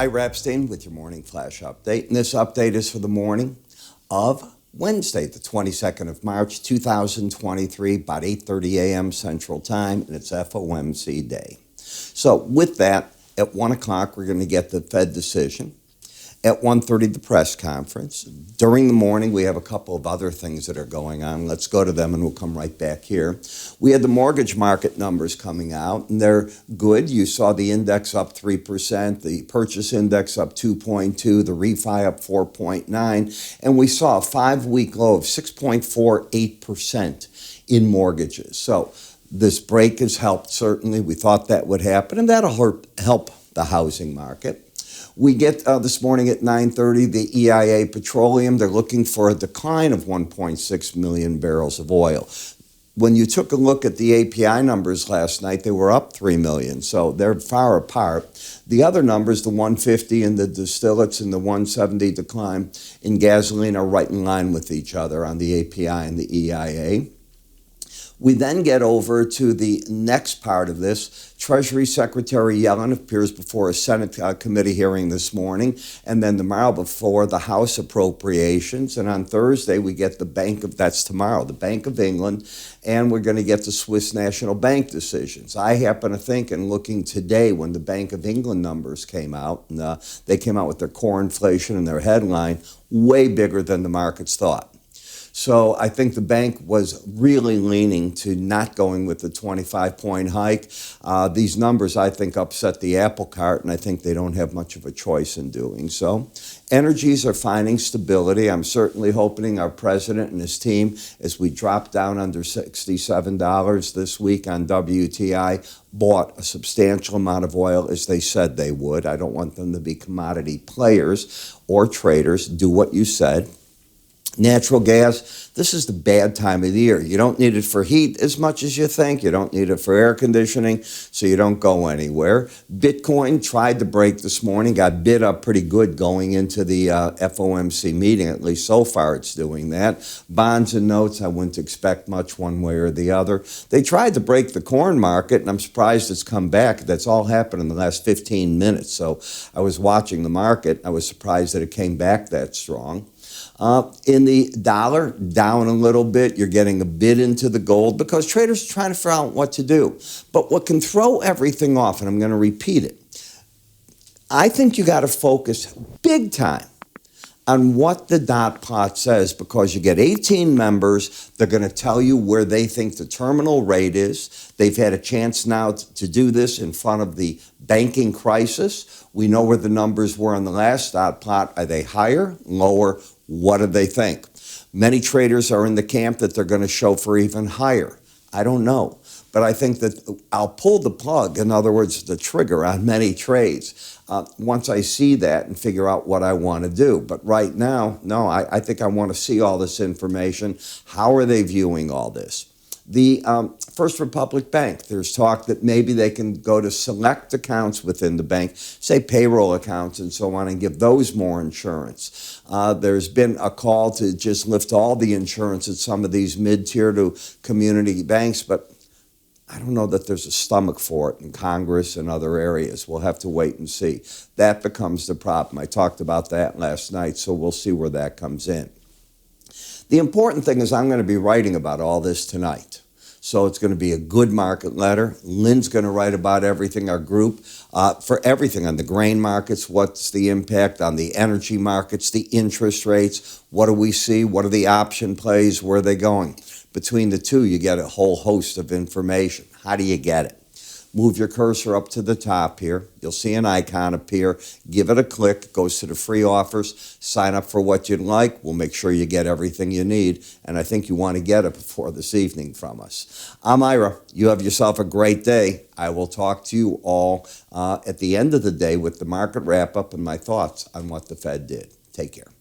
Ira Epstein with your morning flash update. And this update is for the morning of Wednesday, the 22nd of March, 2023, about 8:30 a.m. Central Time, and it's FOMC day. So with that, at 1 o'clock, we're going to get the Fed decision. At 1:30, the press conference. During the morning, we have a couple of other things that are going on. Let's go to them, and we'll come right back here. We had the mortgage market numbers coming out, and they're good. You saw the index up 3%, the purchase index up 2.2, the refi up 4.9, and we saw a 5-week low of 6.48% in mortgages. So this break has helped, certainly. We thought that would happen, and that'll help the housing market. We get this morning at 9:30, the EIA Petroleum. They're looking for a decline of 1.6 million barrels of oil. When you took a look at the API numbers last night, they were up 3 million, so they're far apart. The other numbers, the 150 in the distillates and the 170 decline in gasoline, are right in line with each other on the API and the EIA. We then get over to the next part of this. Treasury Secretary Yellen appears before a Senate committee hearing this morning, and then tomorrow before the House Appropriations. And on Thursday, we get that's tomorrow, the Bank of England, and we're going to get the Swiss National Bank decisions. I happen to think, and looking today when the Bank of England numbers came out, and they came out with their core inflation and their headline, way bigger than the markets thought. So I think the bank was really leaning to not going with the 25-point hike. These numbers, I think, upset the apple cart, and I think they don't have much of a choice in doing so. Energies are finding stability. I'm certainly hoping our president and his team, as we drop down under $67 this week on WTI, bought a substantial amount of oil as they said they would. I don't want them to be commodity players or traders. Do what you said. Natural gas, this is the bad time of the year. You don't need it for heat as much as you think. You don't need it for air conditioning, so you don't go anywhere. Bitcoin tried to break this morning, got bid up pretty good going into the FOMC meeting. At least so far it's doing that. Bonds and notes, I wouldn't expect much one way or the other. They tried to break the corn market, and I'm surprised it's come back. That's all happened in the last 15 minutes. So I was watching the market. I was surprised that it came back that strong. In the dollar, down a little bit. You're getting a bid into the gold because traders are trying to figure out what to do. But what can throw everything off, and I'm going to repeat it, I think you got to focus big time on what the dot plot says, because you get 18 members. They're going to tell you where they think the terminal rate is. They've had a chance now to do this in front of the banking crisis. We know where the numbers were on the last dot plot. Are they higher, lower? What do they think? Many traders are in the camp that they're going to show for even higher. I don't know. But I think that I'll pull the plug, in other words, the trigger on many trades, once I see that and figure out what I want to do. But right now, no, I think I want to see all this information. How are they viewing all this? The First Republic Bank, there's talk that maybe they can go to select accounts within the bank, say payroll accounts and so on, and give those more insurance. There's been a call to just lift all the insurance at some of these mid-tier to community banks, but I don't know that there's a stomach for it in Congress and other areas. We'll have to wait and see. That becomes the problem. I talked about that last night, so we'll see where that comes in. The important thing is I'm going to be writing about all this tonight. So it's going to be a good market letter. Lynn's going to write about everything, our group, for everything on the grain markets. What's the impact on the energy markets, the interest rates? What do we see? What are the option plays? Where are they going? Between the two, you get a whole host of information. How do you get it? Move your cursor up to the top here. You'll see an icon appear. Give it a click. It goes to the free offers. Sign up for what you'd like. We'll make sure you get everything you need. And I think you want to get it before this evening from us. I'm Ira. You have yourself a great day. I will talk to you all at the end of the day with the market wrap-up and my thoughts on what the Fed did. Take care.